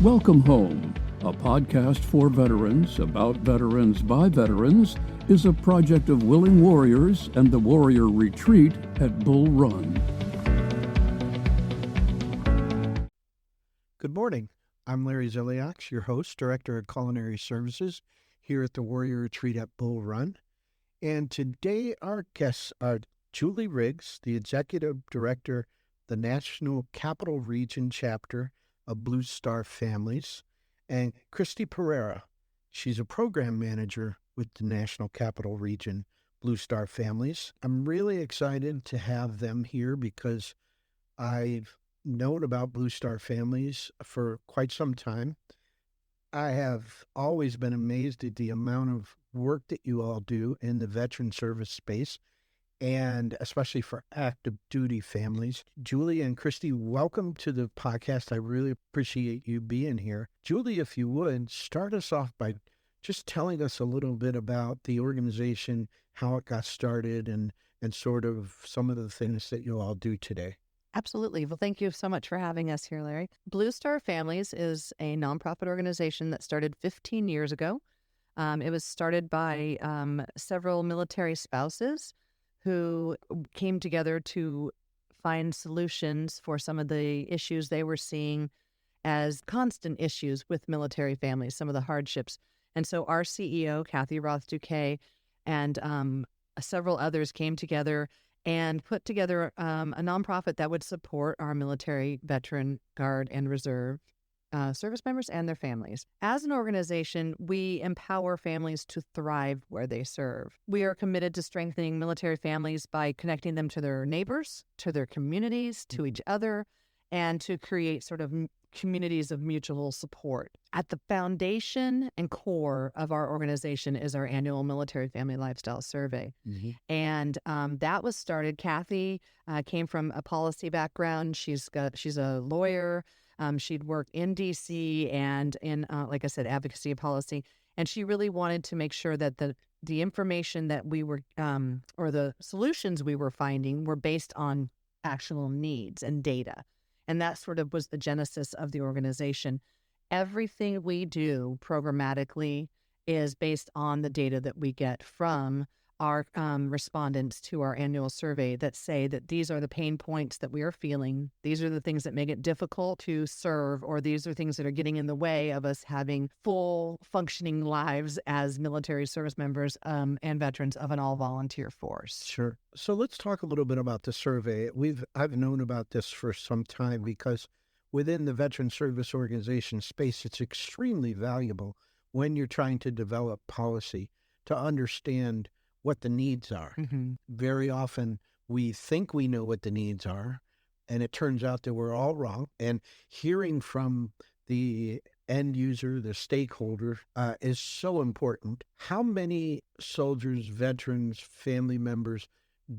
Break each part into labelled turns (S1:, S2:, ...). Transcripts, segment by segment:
S1: Welcome Home, a podcast for veterans, about veterans by veterans, is a project of Willing Warriors and the Warrior Retreat at Bull Run.
S2: Good morning. I'm Larry Ziliaks, your host, Director of Culinary Services here at the Warrior Retreat at Bull Run. And today our guests are Julie Rigg, the Executive Director, the National Capital Region Chapter of Blue Star Families, and Christy Pereira. She's a Program Manager with the National Capital Region Blue Star Families. I'm really excited to have them here because I've known about Blue Star Families for quite some time. I have always been amazed at the amount of work that you all do in the veteran service space, and especially for active duty families. Julie and Christy, welcome to the podcast. I really appreciate you being here. Julie, if you would, start us off by just telling us a little bit about the organization, how it got started, and sort of some of the things that you all do today.
S3: Absolutely. Well, thank you so much for having us here, Larry. Blue Star Families is a nonprofit organization that started 15 years ago. It was started by several military spouses who came together to find solutions for some of the issues they were seeing as constant issues with military families, some of the hardships. And so our CEO, Kathy Roth-Duquet, and several others came together and put together a nonprofit that would support our military, veteran, Guard, and Reserve service members and their families. As an organization, we empower families to thrive where they serve. We are committed to strengthening military families by connecting them to their neighbors, to their communities, to each other, and to create sort of communities of mutual support. At the foundation and core of our organization is our annual Military Family Lifestyle Survey. Mm-hmm. And that was started. Kathy came from a policy background. She's a lawyer. She'd worked in D.C. and in, like I said, advocacy and policy. And she really wanted to make sure that the information that we were, or the solutions we were finding were based on actual needs and data. And that sort of was the genesis of the organization. Everything we do programmatically is based on the data that we get from our respondents to our annual survey that say that these are the pain points that we are feeling. These are the things that make it difficult to serve, or these are things that are getting in the way of us having full functioning lives as military service members and veterans of an all-volunteer force.
S2: Sure. So let's talk a little bit about the survey. I've known about this for some time because within the veteran service organization space, it's extremely valuable when you're trying to develop policy to understand what the needs are. Mm-hmm. Very often we think we know what the needs are, and it turns out that we're all wrong. And hearing from the end user, the stakeholder, is so important. How many soldiers, veterans, family members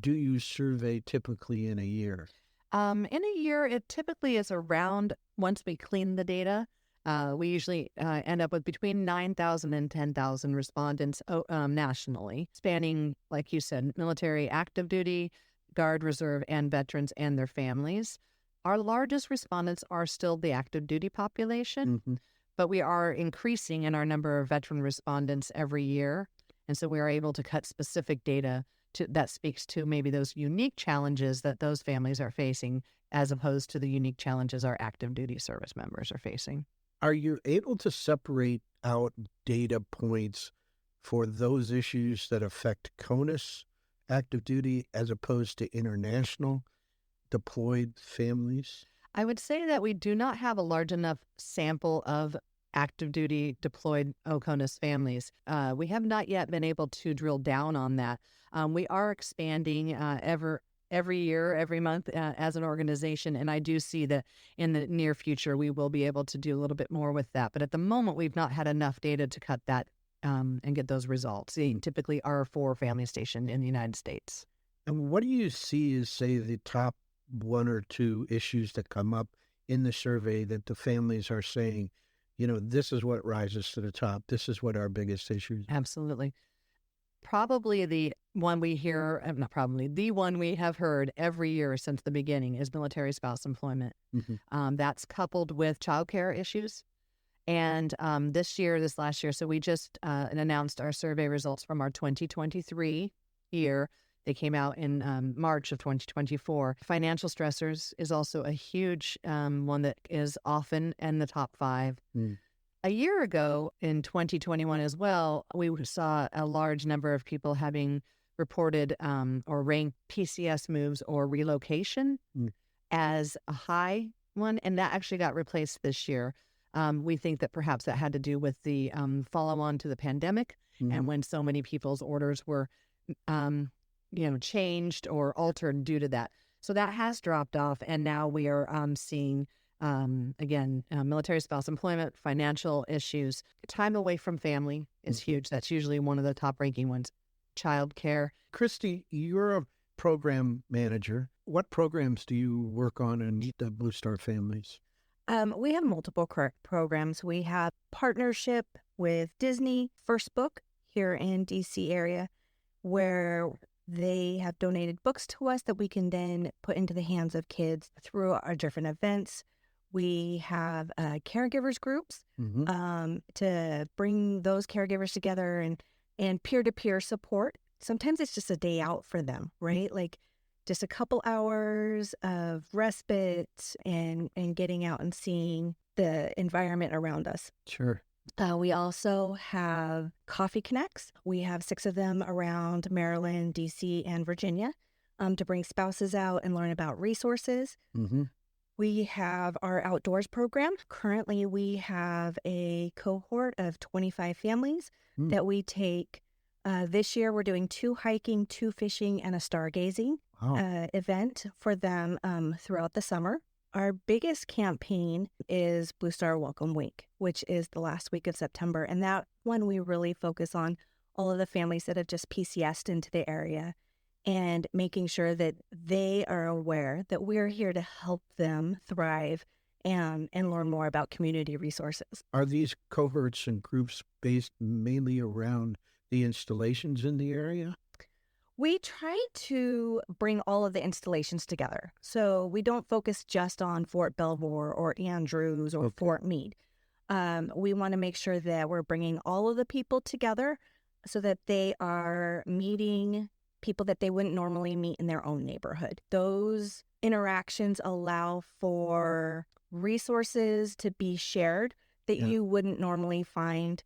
S2: do you survey typically in a year?
S3: In a year, it typically is around, once we clean the data, we usually end up with between 9,000 and 10,000 respondents nationally, spanning, like you said, military, active duty, Guard, Reserve, and veterans and their families. Our largest respondents are still the active duty population, mm-hmm. but we are increasing in our number of veteran respondents every year. And so we are able to cut specific data that speaks to maybe those unique challenges that those families are facing, as opposed to the unique challenges our active duty service members are facing.
S2: Are you able to separate out data points for those issues that affect CONUS active duty as opposed to international deployed families?
S3: I would say that we do not have a large enough sample of active duty deployed CONUS families. We have not yet been able to drill down on that. We are expanding every year, every month as an organization. And I do see that in the near future, we will be able to do a little bit more with that. But at the moment, we've not had enough data to cut that and get those results. They typically are for family stationed in the United States.
S2: And what do you see as, say, the top one or two issues that come up in the survey that the families are saying, this is what rises to the top. This is what our biggest issues are?
S3: Absolutely. Probably the one we have heard every year since the beginning is military spouse employment. Mm-hmm. That's coupled with childcare issues. And this last year, so we just announced our survey results from our 2023 year. They came out in March of 2024. Financial stressors is also a huge one that is often in the top 5. A year ago, in 2021 as well, we saw a large number of people having reported or ranked PCS moves or relocation as a high one, and that actually got replaced this year. We think that perhaps that had to do with the follow-on to the pandemic, and when so many people's orders were changed or altered due to that. So that has dropped off, and now we are seeing, military spouse employment, financial issues, time away from family is huge. That's usually one of the top ranking ones. Childcare.
S2: Christy, you're a program manager. What programs do you work on in the Blue Star Families?
S4: We have multiple programs. We have partnership with Disney First Book here in DC area, where they have donated books to us that we can then put into the hands of kids through our different events. We have caregivers groups to bring those caregivers together and peer-to-peer support. Sometimes it's just a day out for them, right? Like just a couple hours of respite and getting out and seeing the environment around us.
S2: Sure.
S4: We also have Coffee Connects. We have 6 of them around Maryland, DC, and Virginia to bring spouses out and learn about resources. We have our outdoors program. Currently, we have a cohort of 25 families that we take. This year, we're doing 2 hiking, 2 fishing, and a stargazing event for them throughout the summer. Our biggest campaign is Blue Star Welcome Week, which is the last week of September. And that one, we really focus on all of the families that have just PCS'd into the area and making sure that they are aware that we're here to help them thrive and learn more about community resources.
S2: Are these cohorts and groups based mainly around the installations in the area?
S4: We try to bring all of the installations together. So we don't focus just on Fort Belvoir or Andrews or Fort Meade. We want to make sure that we're bringing all of the people together so that they are meeting people that they wouldn't normally meet in their own neighborhood. Those interactions allow for resources to be shared that you wouldn't normally find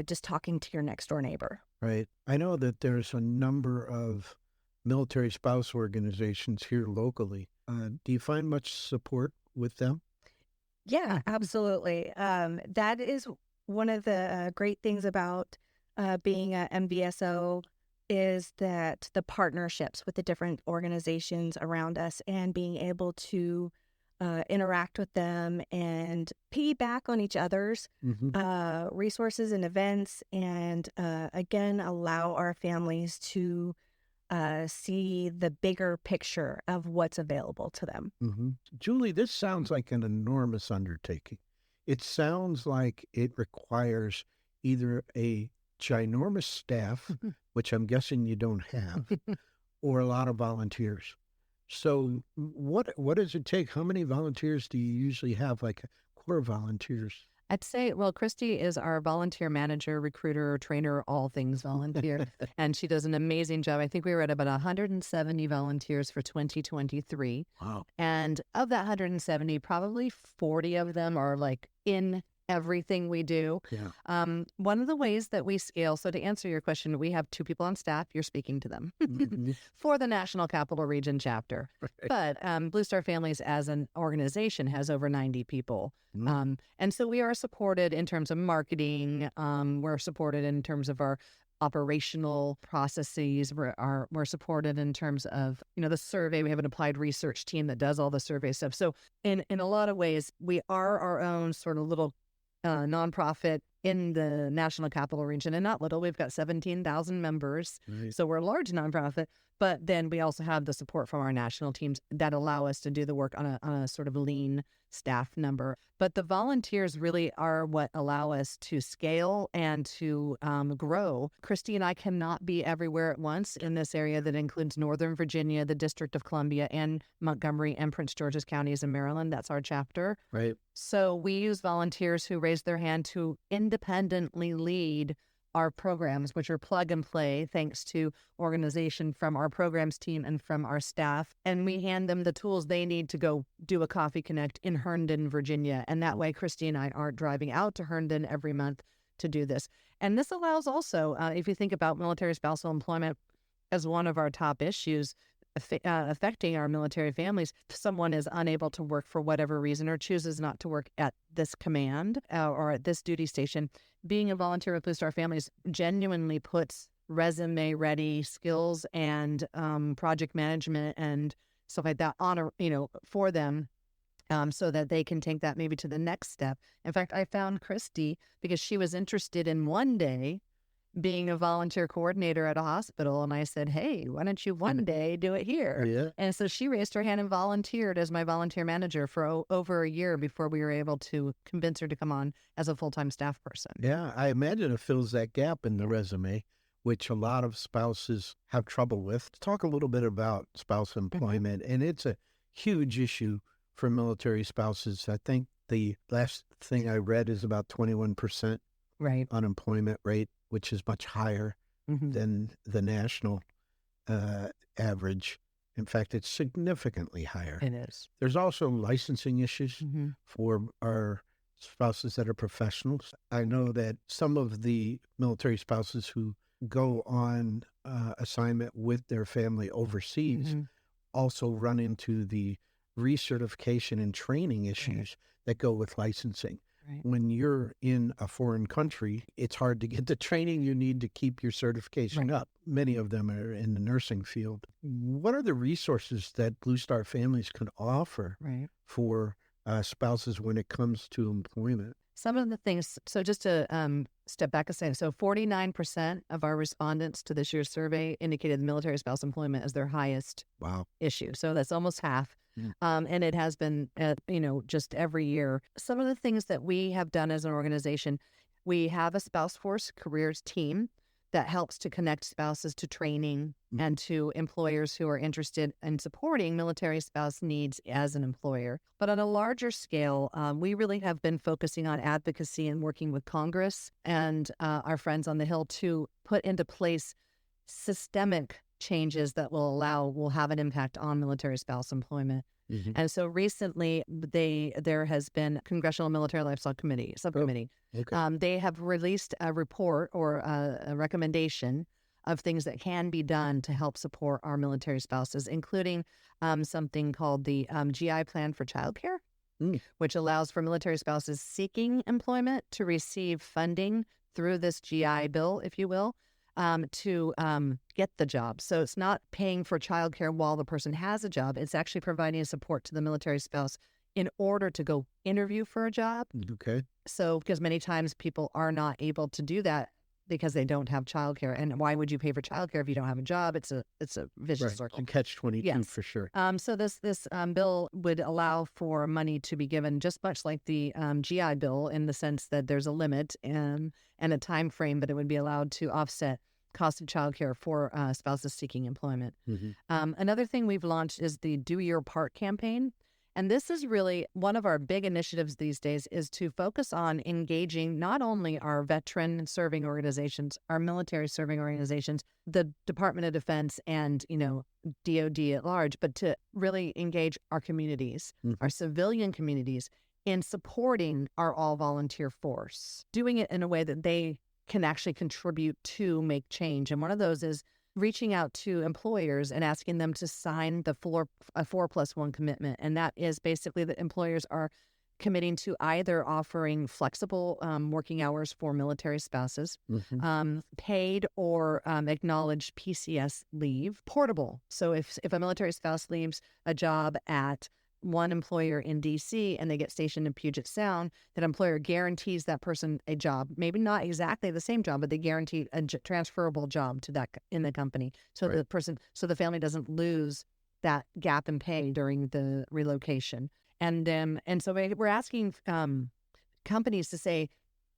S4: just talking to your next door neighbor.
S2: Right. I know that there's a number of military spouse organizations here locally. Do you find much support with them?
S4: Yeah, absolutely. That is one of the great things about being a MBSO is that the partnerships with the different organizations around us and being able to interact with them and piggyback on each other's resources and events, and again, allow our families to see the bigger picture of what's available to them.
S2: Julie, this sounds like an enormous undertaking. It sounds like it requires either a ginormous staff, which I'm guessing you don't have, or a lot of volunteers. So what does it take? How many volunteers do you usually have, like core volunteers?
S3: I'd say, well, Christy is our volunteer manager, recruiter, trainer, all things volunteer, and she does an amazing job. I think we were at about 170 volunteers for 2023.
S2: Wow.
S3: And of that 170, probably 40 of them are like in everything we do.
S2: Yeah.
S3: One of the ways that we scale, so to answer your question, we have 2 people on staff. You're speaking to them for the National Capital Region chapter. Right. But Blue Star Families as an organization has over 90 people. And so we are supported in terms of marketing. We're supported in terms of our operational processes. We're supported in terms of, the survey. We have an applied research team that does all the survey stuff. So in a lot of ways, we are our own sort of little nonprofit in the National Capital Region, and not little. We've got 17,000 members, so we're a large nonprofit. But then we also have the support from our national teams that allow us to do the work on a sort of lean staff number. But the volunteers really are what allow us to scale and to grow. Christy and I cannot be everywhere at once in this area that includes Northern Virginia, the District of Columbia, and Montgomery and Prince George's counties in Maryland. That's our chapter.
S2: Right.
S3: So we use volunteers who raise their hand to independently lead our programs, which are plug and play, thanks to organization from our programs team and from our staff. And we hand them the tools they need to go do a Coffee Connect in Herndon, Virginia. And that way, Christy and I aren't driving out to Herndon every month to do this. And this allows also, if you think about military spousal employment as one of our top issues affecting our military families, if someone is unable to work for whatever reason or chooses not to work at this command or at this duty station, being a volunteer with Blue Star Families genuinely puts resume-ready skills and project management and stuff like that on, for them, so that they can take that maybe to the next step. In fact, I found Christy because she was interested in one day being a volunteer coordinator at a hospital. And I said, hey, why don't you one day do it here?
S2: Yeah.
S3: And so she raised her hand and volunteered as my volunteer manager for over a year before we were able to convince her to come on as a full-time staff person.
S2: Yeah, I imagine it fills that gap in the resume, which a lot of spouses have trouble with. Talk a little bit about spouse employment, and it's a huge issue for military spouses. I think the last thing I read is about 21%
S3: Right.
S2: unemployment rate, which is much higher than the national average. In fact, it's significantly higher.
S3: It is.
S2: There's also licensing issues for our spouses that are professionals. I know that some of the military spouses who go on assignment with their family overseas also run into the recertification and training issues that go with licensing.
S3: Right.
S2: When you're in a foreign country, it's hard to get the training you need to keep your certification up. Many of them are in the nursing field. What are the resources that Blue Star Families can offer for spouses when it comes to employment?
S3: Some of the things, so just to step back a second, so 49% of our respondents to this year's survey indicated military spouse employment as their highest issue. So that's almost half. And it has been, just every year. Some of the things that we have done as an organization, we have a Spouse Force Careers team that helps to connect spouses to training and to employers who are interested in supporting military spouse needs as an employer. But on a larger scale, we really have been focusing on advocacy and working with Congress and our friends on the Hill to put into place systemic changes that will have an impact on military spouse employment. And so recently, there has been Congressional Military Lifestyle Subcommittee. They have released a report or a recommendation of things that can be done to help support our military spouses, including something called the GI Plan for Childcare, which allows for military spouses seeking employment to receive funding through this GI Bill, if you will, to get the job. So it's not paying for childcare while the person has a job. It's actually providing support to the military spouse in order to go interview for a job.
S2: Okay.
S3: So because many times people are not able to do that because they don't have childcare. And why would you pay for childcare if you don't have a job? It's a vicious circle.
S2: Catch-22 for sure.
S3: So this bill would allow for money to be given just much like the GI Bill in the sense that there's a limit and a time frame, but it would be allowed to offset cost of childcare for spouses seeking employment. Another thing we've launched is the Do Your Part campaign. And this is really one of our big initiatives these days is to focus on engaging not only our veteran serving organizations, our military serving organizations, the Department of Defense and, DOD at large, but to really engage our communities, our civilian communities in supporting our all-volunteer force, doing it in a way that they can actually contribute to make change. And one of those is reaching out to employers and asking them to sign a 4+1 commitment. And that is basically that employers are committing to either offering flexible working hours for military spouses, paid or acknowledged PCS leave, portable. So if a military spouse leaves a job at one employer in DC and they get stationed in Puget Sound, that employer guarantees that person a job, maybe not exactly the same job, but they guarantee a transferable job to that in the company. So the family doesn't lose that gap in pay during the relocation. And so we're asking companies to say,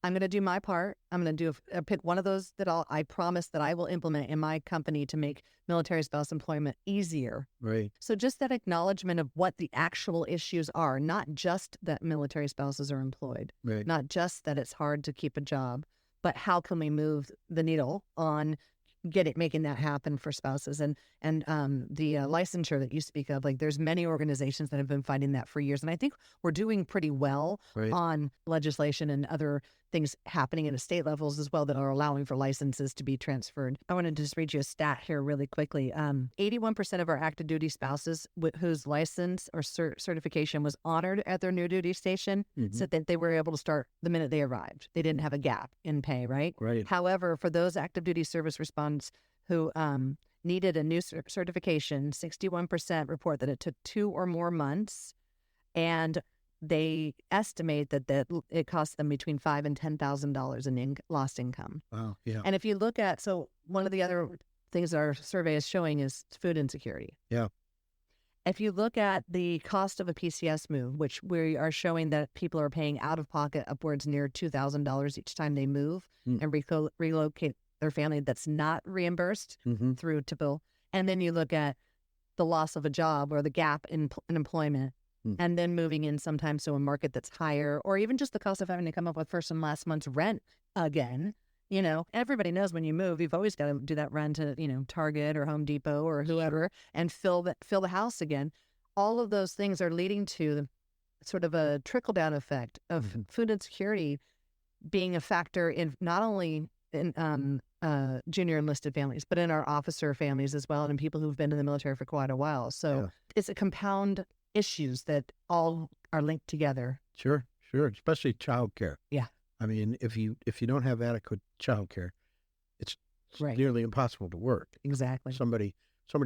S3: I'm going to do my part. I'm going to pick one of those that I promise that I will implement in my company to make military spouse employment easier.
S2: Right.
S3: So just that acknowledgement of what the actual issues are, not just that military spouses are employed,
S2: Right.
S3: not just that it's hard to keep a job, but how can we move the needle on making that happen for spouses. And the licensure that you speak of, like there's many organizations that have been fighting that for years. And I think we're doing pretty well on legislation and other things happening at the state levels as well that are allowing for licenses to be transferred. I wanted to just read you a stat here really quickly. 81% of our active duty spouses whose license or certification was honored at their new duty station said that they were able to start the minute they arrived. They didn't have a gap in pay, right?
S2: Right.
S3: However, for those active duty service respondents who needed a new certification, 61% report that it took 2 or more months, and they estimate that it cost them between $5,000 and $10,000 in lost income.
S2: Wow, yeah.
S3: And if you look at, so one of the other things our survey is showing is food insecurity.
S2: Yeah.
S3: If you look at the cost of a PCS move, which we are showing that people are paying out of pocket upwards near $2,000 each time they move and relocate their family, that's not reimbursed through TPIL. And then you look at the loss of a job or the gap in employment, and then moving in sometimes to a market that's higher, or even just the cost of having to come up with first and last month's rent again. You know, everybody knows when you move, you've always got to do that run to, Target or Home Depot or whoever and fill the house again. All of those things are leading to sort of a trickle-down effect of food insecurity being a factor in not only in junior enlisted families, but in our officer families as well, and in people who've been in the military for quite a while. So it's a compound issues that all are linked together.
S2: Sure, especially childcare.
S3: Yeah.
S2: I mean, if you don't have adequate childcare, it's nearly impossible to work.
S3: Exactly.
S2: Somebody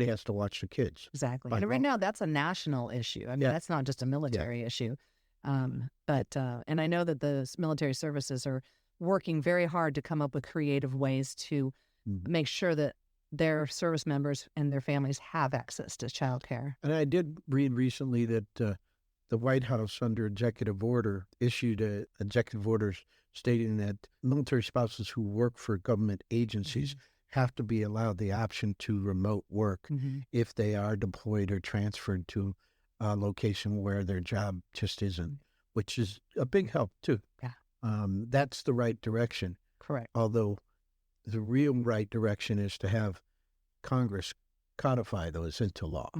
S2: has to watch the kids.
S3: Exactly. And right now, that's a national issue. I mean, that's not just a military issue. But I know that the military services are working very hard to come up with creative ways to make sure that their service members and their families have access to childcare.
S2: And I did read recently that the White House, under executive order, issued executive orders stating that military spouses who work for government agencies have to be allowed the option to remote work if they are deployed or transferred to a location where their job just isn't, which is a big help too.
S3: Yeah.
S2: That's the right direction.
S3: Correct.
S2: Although the real right direction is to have Congress codify those into law.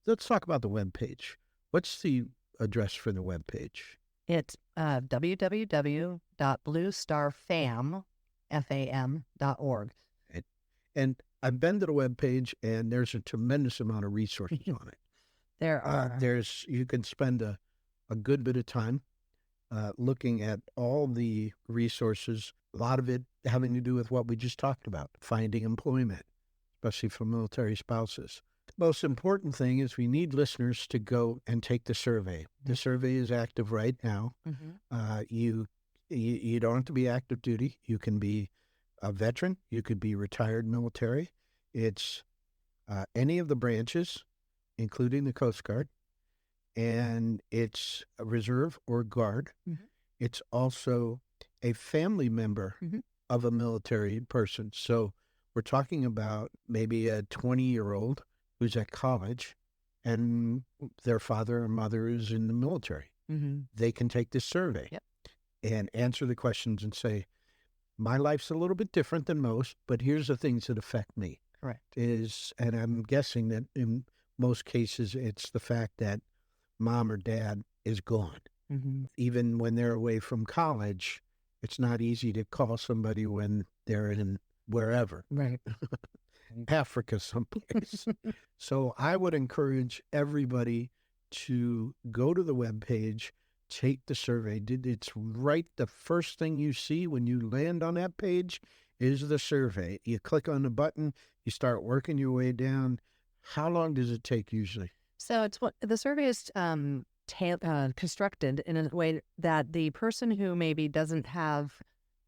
S2: Let's talk about the webpage. What's the address for the webpage?
S3: It's www.bluestarfam.org.
S2: And I've been to the webpage, and there's a tremendous amount of resources on it.
S3: There are.
S2: You can spend a good bit of time looking at all the resources, a lot of it having to do with what we just talked about, finding employment, especially for military spouses. The most important thing is we need listeners to go and take the survey. The survey is active right now. You don't have to be active duty. You can be a veteran. You could be retired military. It's any of the branches, including the Coast Guard, and it's a reserve or guard. It's also a family member of a military person. So we're talking about maybe a 20-year-old who's at college and their father or mother is in the military. They can take this survey and answer the questions and say, my life's a little bit different than most, but here's the things that affect me.
S3: Correct.
S2: And I'm guessing that in most cases, it's the fact that mom or dad is gone. Even when they're away from college, it's not easy to call somebody when they're in wherever.
S3: Right.
S2: Africa someplace. So I would encourage everybody to go to the webpage, take the survey. It's right. The first thing you see when you land on that page is the survey. You click on the button, you start working your way down. How long does it take usually?
S3: So it's what the survey is constructed in a way that the person who maybe doesn't have,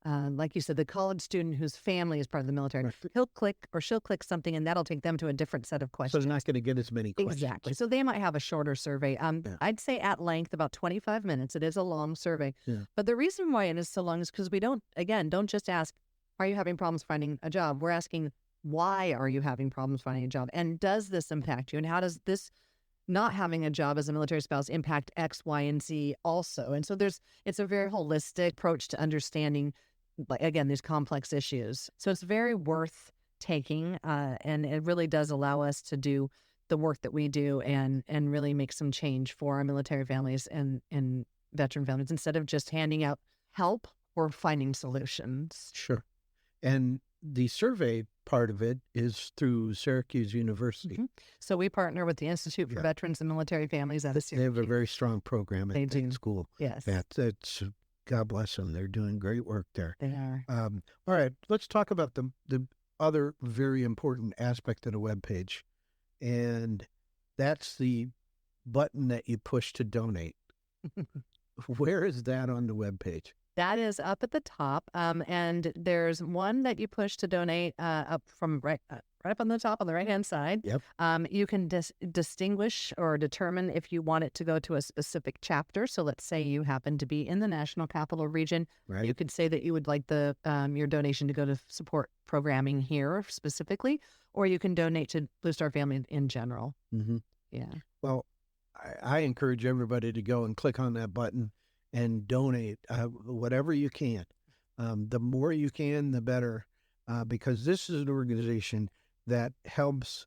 S3: like you said, the college student whose family is part of the military,
S2: Right.
S3: he'll click or she'll click something and that'll take them to a different set of
S2: So
S3: questions.
S2: they're not going to get as many questions.
S3: Exactly. So they might have a shorter survey.
S2: Yeah.
S3: I'd say at length, about 25 minutes. It is a long survey.
S2: Yeah.
S3: But the reason why it is so long is because we don't just ask, are you having problems finding a job? We're asking, why are you having problems finding a job? And does this impact you? And how does this not having a job as a military spouse impact X, Y, and Z also? And so it's a very holistic approach to understanding, like, again, these complex issues. So it's very worth taking, and it really does allow us to do the work that we do and really make some change for our military families and veteran families instead of just handing out help or finding solutions.
S2: Sure. And the survey part of it is through Syracuse University.
S3: Mm-hmm. So we partner with the Institute for Veterans and Military Families out of Syracuse.
S2: They have a very strong program at
S3: They
S2: that
S3: do.
S2: school.
S3: Yes.
S2: That's God bless them. They're doing great work there.
S3: They are.
S2: All right, let's talk about the other very important aspect of the webpage, and that's the button that you push to donate. Where is that on the webpage?
S3: That is up at the top, and there's one that you push to donate up from right up on the top on the right-hand side.
S2: Yep.
S3: You can distinguish or determine if you want it to go to a specific chapter. So let's say you happen to be in the National Capital Region.
S2: Right.
S3: You could say that you would like the your donation to go to support programming here specifically, or you can donate to Blue Star Family in general.
S2: Mm-hmm.
S3: Yeah.
S2: Well, I encourage everybody to go and click on that button and donate whatever you can. The more you can, the better, because this is an organization that helps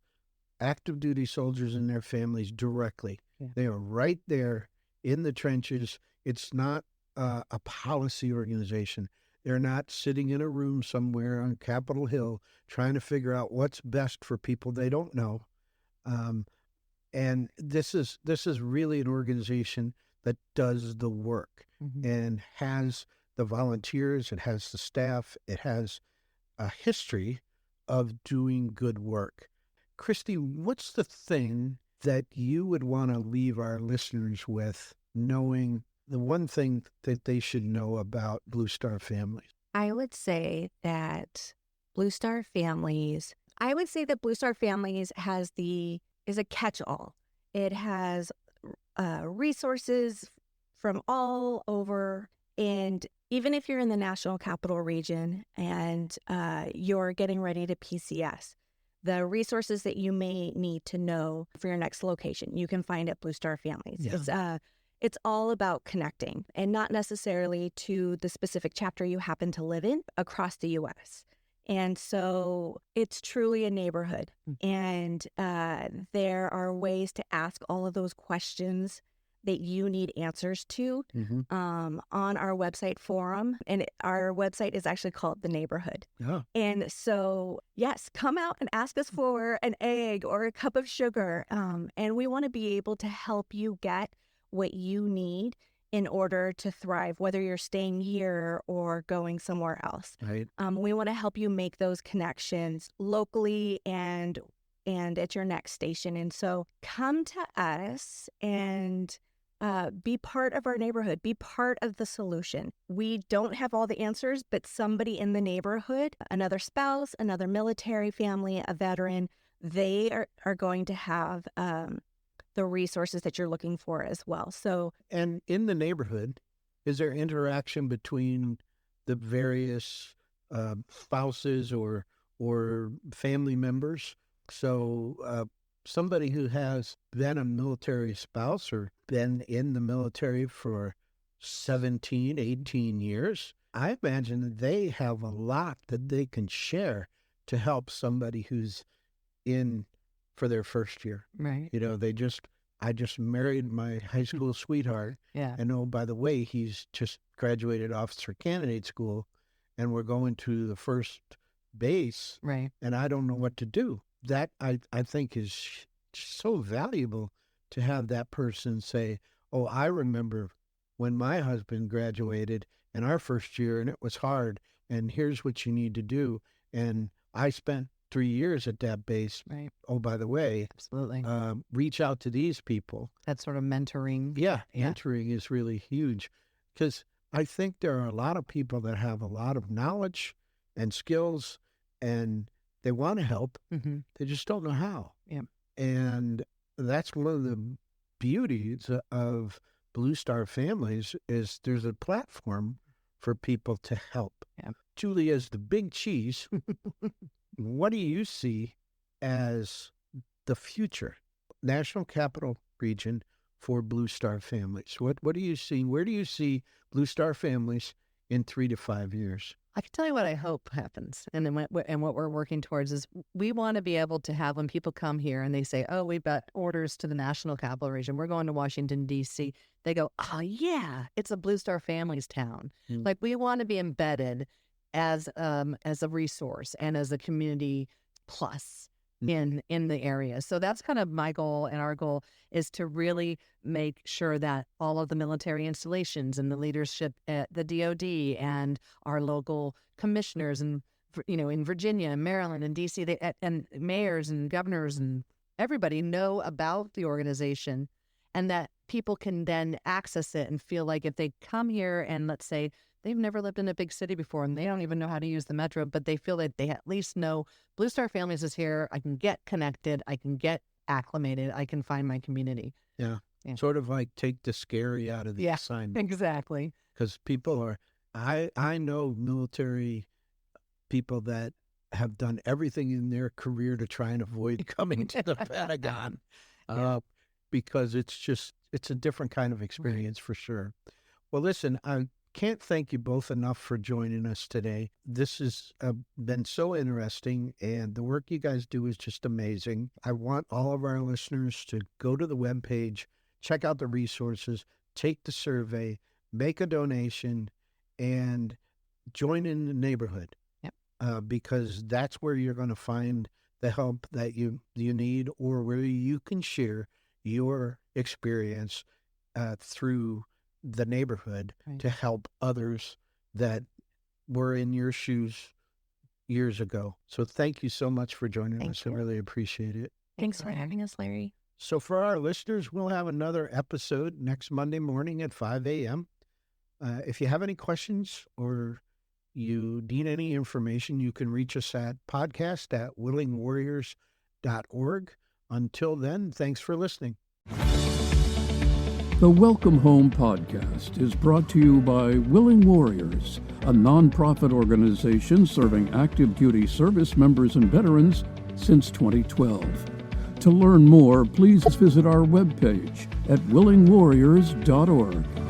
S2: active duty soldiers and their families directly.
S3: Yeah.
S2: They are right there in the trenches. It's not a policy organization. They're not sitting in a room somewhere on Capitol Hill trying to figure out what's best for people they don't know. And this is really an organization that does the work and has the volunteers, it has the staff, it has a history of doing good work. Christy, what's the thing that you would want to leave our listeners with, knowing the one thing that they should know about Blue Star Families?
S4: I would say that Blue Star Families is a catch-all. It has resources from all over, and even if you're in the National Capital Region and you're getting ready to PCS, the resources that you may need to know for your next location, you can find at Blue Star Families. Yeah. It's all about connecting, and not necessarily to the specific chapter you happen to live in across the U.S. And so it's truly a neighborhood, and there are ways to ask all of those questions that you need answers to on our website forum. And our website is actually called The Neighborhood.
S2: Yeah.
S4: And so, yes, come out and ask us for an egg or a cup of sugar. And we want to be able to help you get what you need in order to thrive, whether you're staying here or going somewhere else.
S2: Right.
S4: We want to help you make those connections locally and at your next station. And so come to us and be part of our neighborhood, be part of the solution. We don't have all the answers, but somebody in the neighborhood, another spouse, another military family, a veteran, they are going to have the resources that you're looking for as well. So,
S2: and in the neighborhood, is there interaction between the various spouses or family members? So somebody who has been a military spouse or been in the military for 17, 18 years, I imagine that they have a lot that they can share to help somebody who's in for their first year.
S3: Right.
S2: You know, I just married my high school sweetheart.
S3: Yeah.
S2: And oh, by the way, he's just graduated officer candidate school, and we're going to the first base.
S3: Right.
S2: And I don't know what to do. That I think is so valuable to have that person say, oh, I remember when my husband graduated in our first year and it was hard, and here's what you need to do. And I spent 3 years at that base.
S3: Right.
S2: Oh, by the way,
S3: Absolutely.
S2: reach out to these people.
S3: That sort of mentoring.
S2: Yeah, mentoring is really huge, because I think there are a lot of people that have a lot of knowledge and skills, and they want to help.
S3: Mm-hmm.
S2: They just don't know how.
S3: Yeah.
S2: And that's one of the beauties of Blue Star Families, is there's a platform for people to help.
S3: Yeah.
S2: Julie, as the big cheese, what do you see as the future National Capital Region for Blue Star Families? What do you see? Where do you see Blue Star Families in 3 to 5 years?
S3: I can tell you what I hope happens, and then what we're working towards is we want to be able to have, when people come here and they say, "Oh, we've got orders to the National Capital Region. We're going to Washington D.C." They go, "Oh yeah, it's a Blue Star Families town." Like, we want to be embedded as a resource and as a community plus in the area. So that's kind of my goal, and our goal is to really make sure that all of the military installations and the leadership at the DoD and our local commissioners and, in Virginia and Maryland and DC, and mayors and governors and everybody know about the organization, and that people can then access it and feel like if they come here and, let's say, they've never lived in a big city before and they don't even know how to use the metro, but they feel that they at least know Blue Star Families is here. I can get connected. I can get acclimated. I can find my community.
S2: Yeah.
S3: Yeah.
S2: Sort of like take the scary out of the assignment.
S3: Exactly.
S2: Because people are, I know military people that have done everything in their career to try and avoid coming to the Pentagon, because it's a different kind of experience for sure. Well, listen, I can't thank you both enough for joining us today. This has been so interesting, and the work you guys do is just amazing. I want all of our listeners to go to the webpage, check out the resources, take the survey, make a donation, and join in the neighborhood. Yep. Because that's where you're going to find the help that you need, or where you can share your experience through the neighborhood to help others that were in your shoes years ago. So thank you so much for joining us. I really appreciate it.
S4: Thanks for having us, Larry.
S2: So for our listeners, we'll have another episode next Monday morning at 5 a.m. If you have any questions or you need any information, you can reach us at podcast@willingwarriors.org. Until then, thanks for listening.
S1: The Welcome Home podcast is brought to you by Willing Warriors, a nonprofit organization serving active duty service members and veterans since 2012. To learn more, please visit our webpage at willingwarriors.org.